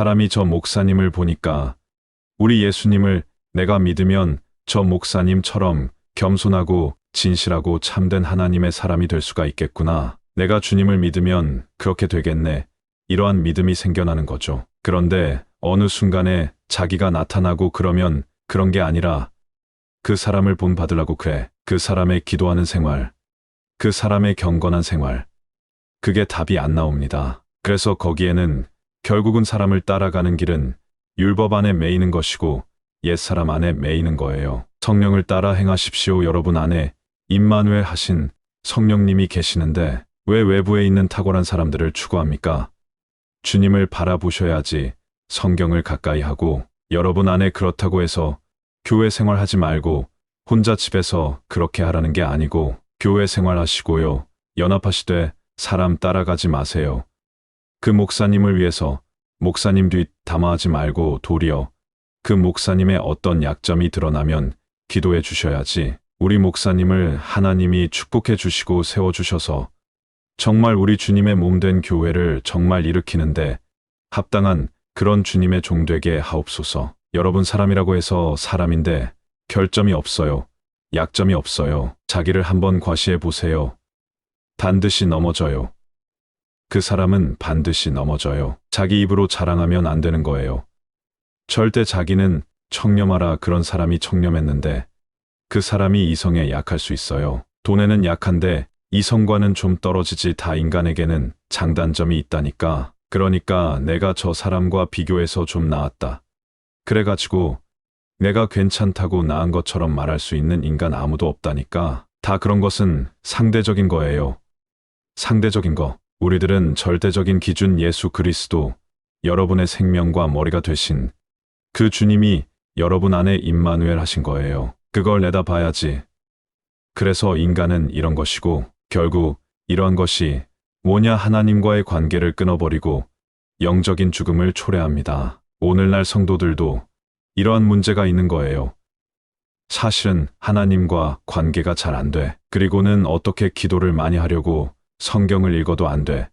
사람이 저 목사님을 보니까 우리 예수님을 내가 믿으면 저 목사님처럼 겸손하고 진실하고 참된 하나님의 사람이 될 수가 있겠구나. 내가 주님을 믿으면 그렇게 되겠네. 이러한 믿음이 생겨나는 거죠. 그런데 어느 순간에 자기가 나타나고 그러면 그런 게 아니라 그 사람을 본받으려고 그래. 그 사람의 기도하는 생활, 그 사람의 경건한 생활, 그게 답이 안 나옵니다. 그래서 거기에는 결국은 사람을 따라가는 길은 율법 안에 매이는 것이고 옛사람 안에 매이는 거예요. 성령을 따라 행하십시오. 여러분 안에 임마누엘 하신 성령님이 계시는데 왜 외부에 있는 탁월한 사람들을 추구합니까? 주님을 바라보셔야지. 성경을 가까이 하고 여러분 안에 그렇다고 해서 교회 생활하지 말고 혼자 집에서 그렇게 하라는 게 아니고 교회 생활하시고요. 연합하시되 사람 따라가지 마세요. 그 목사님을 위해서 목사님 뒤 담화하지 말고 도리어 그 목사님의 어떤 약점이 드러나면 기도해 주셔야지. 우리 목사님을 하나님이 축복해 주시고 세워주셔서 정말 우리 주님의 몸된 교회를 정말 일으키는데 합당한 그런 주님의 종되게 하옵소서. 여러분 사람이라고 해서 사람인데 결점이 없어요. 약점이 없어요. 자기를 한번 과시해 보세요. 반드시 넘어져요. 그 사람은 반드시 넘어져요. 자기 입으로 자랑하면 안 되는 거예요. 절대 자기는 청렴하라 그런 사람이 청렴했는데 그 사람이 이성에 약할 수 있어요. 돈에는 약한데 이성과는 좀 떨어지지. 다 인간에게는 장단점이 있다니까. 그러니까 내가 저 사람과 비교해서 좀 나았다. 그래가지고 내가 괜찮다고 나은 것처럼 말할 수 있는 인간 아무도 없다니까. 다 그런 것은 상대적인 거예요. 상대적인 거. 우리들은 절대적인 기준 예수 그리스도, 여러분의 생명과 머리가 되신 그 주님이 여러분 안에 임마누엘 하신 거예요. 그걸 내다봐야지. 그래서 인간은 이런 것이고 결국 이러한 것이 뭐냐 하나님과의 관계를 끊어버리고 영적인 죽음을 초래합니다. 오늘날 성도들도 이러한 문제가 있는 거예요. 사실은 하나님과 관계가 잘 안 돼. 그리고는 어떻게 기도를 많이 하려고 성경을 읽어도 안 돼.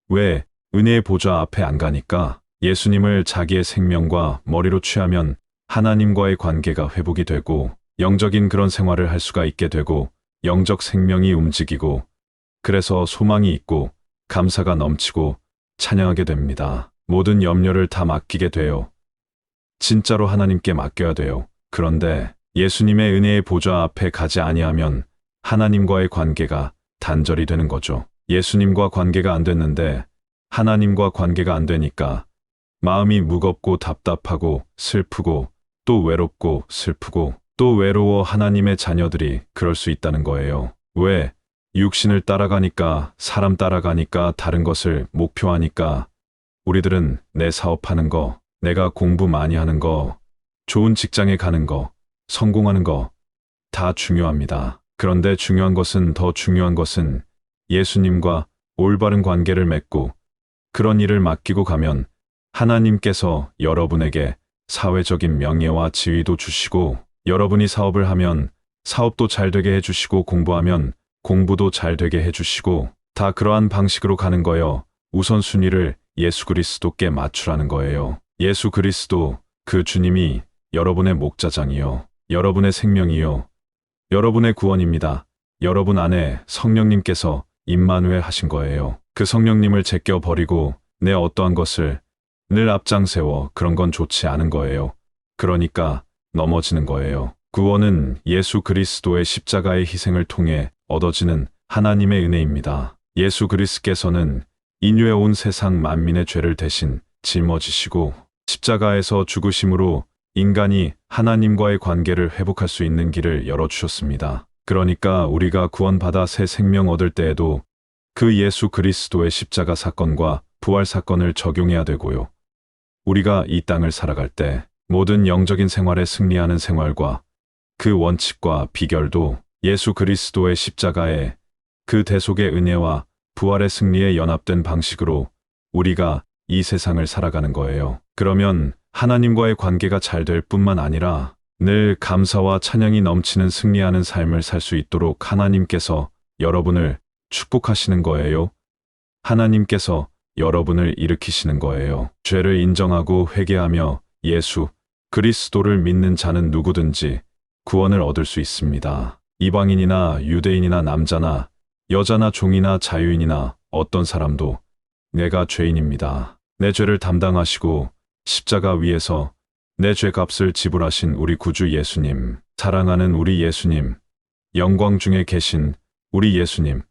왜? 은혜의 보좌 앞에 안 가니까. 예수님을 자기의 생명과 머리로 취하면 하나님과의 관계가 회복이 되고 영적인 그런 생활을 할 수가 있게 되고 영적 생명이 움직이고 그래서 소망이 있고 감사가 넘치고 찬양하게 됩니다. 모든 염려를 다 맡기게 돼요. 진짜로 하나님께 맡겨야 돼요. 그런데 예수님의 은혜의 보좌 앞에 가지 아니하면 하나님과의 관계가 단절이 되는 거죠. 예수님과 관계가 안 됐는데 하나님과 관계가 안 되니까 마음이 무겁고 답답하고 슬프고 또 외롭고 슬프고 또 외로워. 하나님의 자녀들이 그럴 수 있다는 거예요. 왜? 육신을 따라가니까, 사람 따라가니까, 다른 것을 목표하니까. 우리들은 내 사업하는 거, 내가 공부 많이 하는 거, 좋은 직장에 가는 거, 성공하는 거 다 중요합니다. 그런데 더 중요한 것은 예수님과 올바른 관계를 맺고 그런 일을 맡기고 가면 하나님께서 여러분에게 사회적인 명예와 지위도 주시고 여러분이 사업을 하면 사업도 잘 되게 해주시고 공부하면 공부도 잘 되게 해주시고 다 그러한 방식으로 가는 거예요. 우선순위를 예수 그리스도께 맞추라는 거예요. 예수 그리스도, 그 주님이 여러분의 목자장이요. 여러분의 생명이요. 여러분의 구원입니다. 여러분 안에 성령님께서 임마누엘 하신 거예요. 그 성령님을 제껴버리고 내 어떠한 것을 늘 앞장세워 그런 건 좋지 않은 거예요. 그러니까 넘어지는 거예요. 구원은 예수 그리스도의 십자가의 희생을 통해 얻어지는 하나님의 은혜입니다. 예수 그리스도께서는 인류에 온 세상 만민의 죄를 대신 짊어지시고 십자가에서 죽으심으로 인간이 하나님과의 관계를 회복할 수 있는 길을 열어주셨습니다. 그러니까 우리가 구원받아 새 생명 얻을 때에도 그 예수 그리스도의 십자가 사건과 부활 사건을 적용해야 되고요. 우리가 이 땅을 살아갈 때 모든 영적인 생활에 승리하는 생활과 그 원칙과 비결도 예수 그리스도의 십자가의 그 대속의 은혜와 부활의 승리에 연합된 방식으로 우리가 이 세상을 살아가는 거예요. 그러면 하나님과의 관계가 잘 될 뿐만 아니라 늘 감사와 찬양이 넘치는 승리하는 삶을 살 수 있도록 하나님께서 여러분을 축복하시는 거예요. 하나님께서 여러분을 일으키시는 거예요. 죄를 인정하고 회개하며 예수 그리스도를 믿는 자는 누구든지 구원을 얻을 수 있습니다. 이방인이나 유대인이나 남자나 여자나 종이나 자유인이나 어떤 사람도 내가 죄인입니다. 내 죄를 담당하시고 십자가 위에서 내 죄값을 지불하신 우리 구주 예수님, 사랑하는 우리 예수님, 영광 중에 계신 우리 예수님,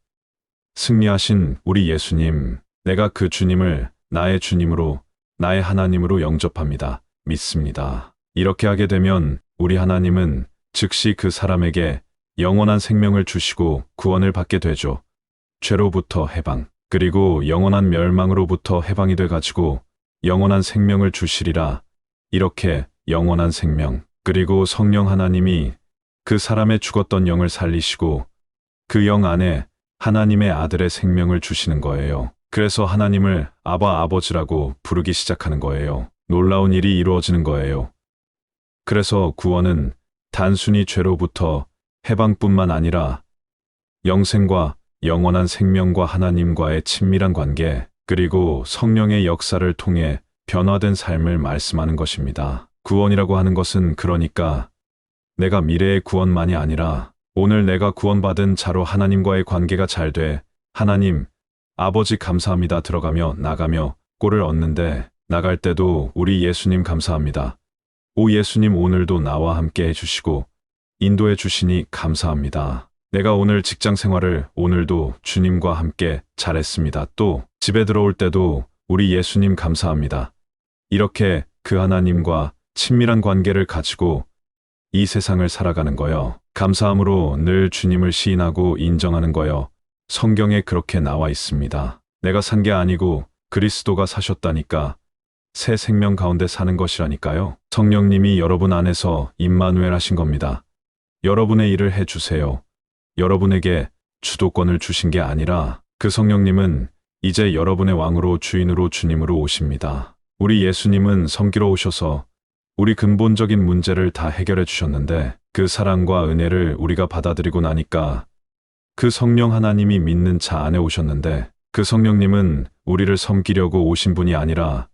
승리하신 우리 예수님, 내가 그 주님을 나의 주님으로, 나의 하나님으로 영접합니다. 믿습니다. 이렇게 하게 되면 우리 하나님은 즉시 그 사람에게 영원한 생명을 주시고 구원을 받게 되죠. 죄로부터 해방, 그리고 영원한 멸망으로부터 해방이 돼가지고 영원한 생명을 주시리라. 이렇게 영원한 생명, 그리고 성령 하나님이 그 사람의 죽었던 영을 살리시고 그 영 안에 하나님의 아들의 생명을 주시는 거예요. 그래서 하나님을 아바 아버지라고 부르기 시작하는 거예요. 놀라운 일이 이루어지는 거예요. 그래서 구원은 단순히 죄로부터 해방뿐만 아니라 영생과 영원한 생명과 하나님과의 친밀한 관계, 그리고 성령의 역사를 통해 변화된 삶을 말씀하는 것입니다. 구원이라고 하는 것은 그러니까 내가 미래의 구원만이 아니라 오늘 내가 구원받은 자로 하나님과의 관계가 잘 돼 하나님, 아버지 감사합니다 들어가며 나가며 꼴을 얻는데 나갈 때도 우리 예수님 감사합니다. 오 예수님 오늘도 나와 함께 해주시고 인도해 주시니 감사합니다. 내가 오늘 직장 생활을 오늘도 주님과 함께 잘했습니다. 또 집에 들어올 때도 우리 예수님 감사합니다. 이렇게 그 하나님과 친밀한 관계를 가지고 이 세상을 살아가는 거요. 감사함으로 늘 주님을 시인하고 인정하는 거요. 성경에 그렇게 나와 있습니다. 내가 산 게 아니고 그리스도가 사셨다니까 새 생명 가운데 사는 것이라니까요. 성령님이 여러분 안에서 임마누엘 하신 겁니다. 여러분의 일을 해주세요. 여러분에게 주도권을 주신 게 아니라 그 성령님은 이제 여러분의 왕으로 주인으로 주님으로 오십니다. 우리 예수님은 섬기러 오셔서 우리 근본적인 문제를 다 해결해 주셨는데 그 사랑과 은혜를 우리가 받아들이고 나니까 그 성령 하나님이 믿는 자 안에 오셨는데 그 성령님은 우리를 섬기려고 오신 분이 아니라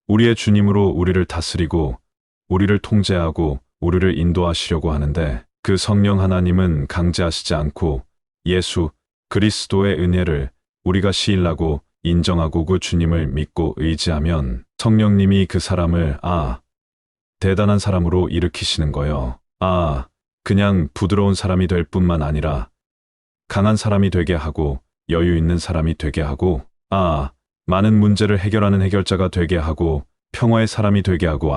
우리의 주님으로 우리를 다스리고 우리를 통제하고 우리를 인도하시려고 하는데 그 성령 하나님은 강제하시지 않고 예수 그리스도의 은혜를 우리가 시인하고 인정하고 그 주님을 믿고 의지하면 성령님이 그 사람을 대단한 사람으로 일으키시는 거요. 그냥 부드러운 사람이 될 뿐만 아니라 강한 사람이 되게 하고 여유 있는 사람이 되게 하고 많은 문제를 해결하는 해결자가 되게 하고 평화의 사람이 되게 하고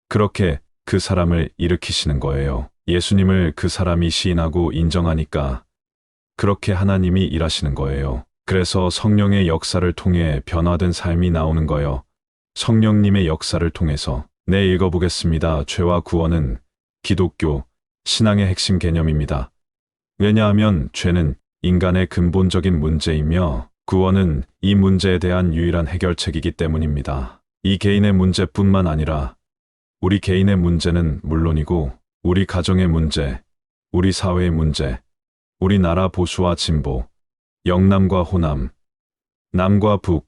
그렇게 그 사람을 일으키시는 거예요. 예수님을 그 사람이 시인하고 인정하니까 그렇게 하나님이 일하시는 거예요. 그래서 성령의 역사를 통해 변화된 삶이 나오는 거요. 성령님의 역사를 통해서 읽어보겠습니다. 죄와 구원은 기독교 신앙의 핵심 개념입니다. 왜냐하면 죄는 인간의 근본적인 문제이며 구원은 이 문제에 대한 유일한 해결책이기 때문입니다. 이 개인의 문제뿐만 아니라 우리 개인의 문제는 물론이고 우리 가정의 문제, 우리 사회의 문제, 우리나라 보수와 진보, 영남과 호남, 남과 북,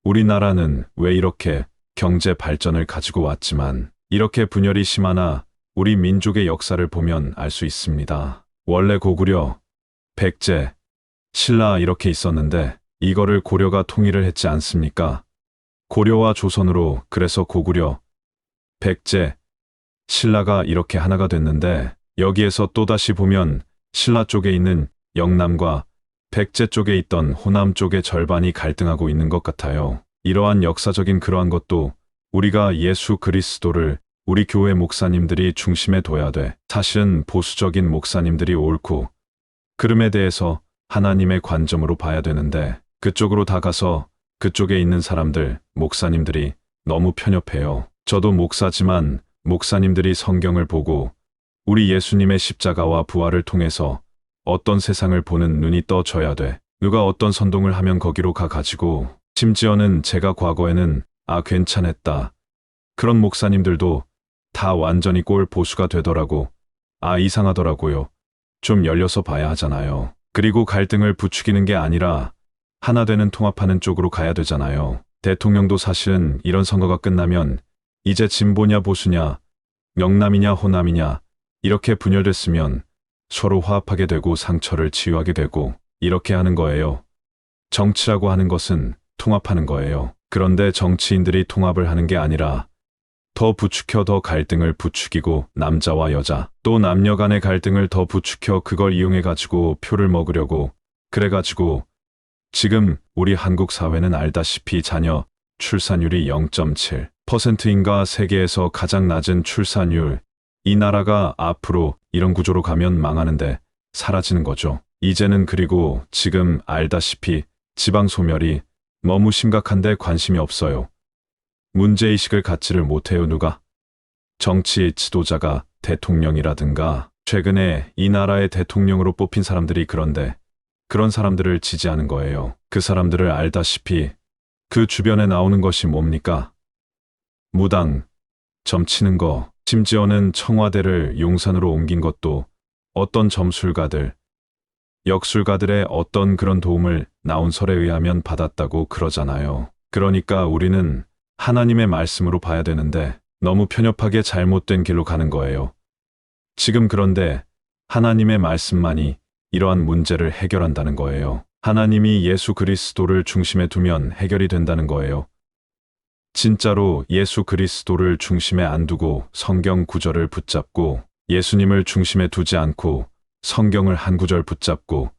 우리나라는 왜 이렇게 경제 발전을 가지고 왔지만 이렇게 분열이 심하나 우리 민족의 역사를 보면 알 수 있습니다. 원래 고구려, 백제, 신라 이렇게 있었는데 이거를 고려가 통일을 했지 않습니까? 고려와 조선으로 그래서 고구려, 백제, 신라가 이렇게 하나가 됐는데 여기에서 또다시 보면 신라 쪽에 있는 영남과 백제 쪽에 있던 호남 쪽의 절반이 갈등하고 있는 것 같아요. 이러한 역사적인 그러한 것도 우리가 예수 그리스도를 우리 교회 목사님들이 중심에 둬야 돼. 사실은 보수적인 목사님들이 옳고 그름에 대해서 하나님의 관점으로 봐야 되는데 그쪽으로 다 가서 그쪽에 있는 사람들, 목사님들이 너무 편협해요. 저도 목사지만 목사님들이 성경을 보고 우리 예수님의 십자가와 부활을 통해서 어떤 세상을 보는 눈이 떠져야 돼. 누가 어떤 선동을 하면 거기로 가가지고 심지어는 제가 과거에는 괜찮았다. 그런 목사님들도 다 완전히 꼴 보수가 되더라고. 이상하더라고요. 좀 열려서 봐야 하잖아요. 그리고 갈등을 부추기는 게 아니라 하나 되는 통합하는 쪽으로 가야 되잖아요. 대통령도 사실은 이런 선거가 끝나면 이제 진보냐 보수냐, 영남이냐 호남이냐 이렇게 분열됐으면 서로 화합하게 되고 상처를 치유하게 되고 이렇게 하는 거예요. 정치라고 하는 것은 통합하는 거예요. 그런데 정치인들이 통합을 하는 게 아니라 더 부추겨 더 갈등을 부추기고 남자와 여자 또 남녀 간의 갈등을 더 부추겨 그걸 이용해가지고 표를 먹으려고 그래가지고 지금 우리 한국 사회는 알다시피 자녀 출산율이 0.7%인가 세계에서 가장 낮은 출산율. 이 나라가 앞으로 이런 구조로 가면 망하는데 사라지는 거죠. 이제는 그리고 지금 알다시피 지방 소멸이 너무 심각한데 관심이 없어요. 문제의식을 갖지를 못해요. 누가? 정치 지도자가 대통령이라든가 최근에 이 나라의 대통령으로 뽑힌 사람들이 그런데 그런 사람들을 지지하는 거예요. 그 사람들을 알다시피 그 주변에 나오는 것이 뭡니까? 무당, 점치는 거, 심지어는 청와대를 용산으로 옮긴 것도 어떤 점술가들, 역술가들의 어떤 그런 도움을 나온설에 의하면 받았다고 그러잖아요. 그러니까 우리는 하나님의 말씀으로 봐야 되는데 너무 편협하게 잘못된 길로 가는 거예요. 지금 그런데 하나님의 말씀만이 이러한 문제를 해결한다는 거예요. 하나님이 예수 그리스도를 중심에 두면 해결이 된다는 거예요. 진짜로 예수 그리스도를 중심에 안 두고 성경 구절을 붙잡고 예수님을 중심에 두지 않고 성경을 한 구절 붙잡고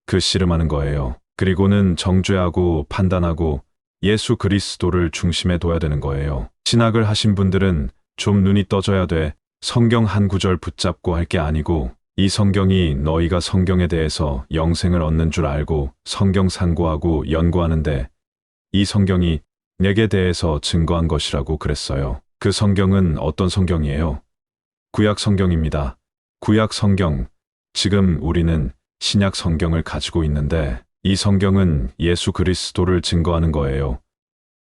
그 씨름하는 거예요. 그리고는 정죄하고 판단하고 예수 그리스도를 중심에 둬야 되는 거예요. 신학을 하신 분들은 좀 눈이 떠져야 돼. 성경 한 구절 붙잡고 할 게 아니고 이 성경이 너희가 성경에 대해서 영생을 얻는 줄 알고 성경 상고하고 연구하는데 이 성경이 내게 대해서 증거한 것이라고 그랬어요. 그 성경은 어떤 성경이에요? 구약 성경입니다. 구약 성경. 지금 우리는 신약 성경을 가지고 있는데 이 성경은 예수 그리스도를 증거하는 거예요.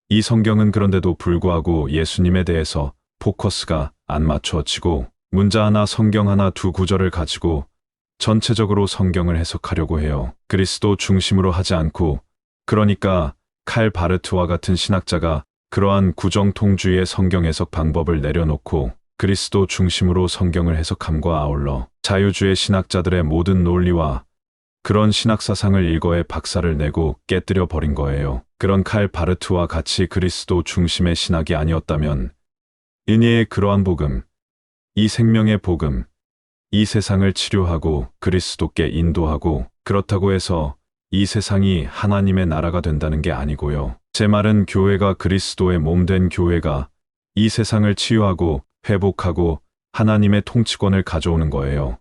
이 성경은 그런데도 불구하고 예수님에 대해서 포커스가 안 맞춰지고 문자 하나 성경 하나 두 구절을 가지고 전체적으로 성경을 해석하려고 해요. 그리스도 중심으로 하지 않고 그러니까 칼 바르트와 같은 신학자가 그러한 구정통주의의 성경 해석 방법을 내려놓고 그리스도 중심으로 성경을 해석함과 아울러 자유주의 신학자들의 모든 논리와 그런 신학사상을 일거에 박살을 내고 깨뜨려 버린 거예요. 그런 칼 바르트와 같이 그리스도 중심의 신학이 아니었다면 인예의 그러한 복음, 이 생명의 복음, 이 세상을 치료하고 그리스도께 인도하고 그렇다고 해서 이 세상이 하나님의 나라가 된다는 게 아니고요. 제 말은 교회가 그리스도의 몸 된 교회가 이 세상을 치유하고 회복하고 하나님의 통치권을 가져오는 거예요.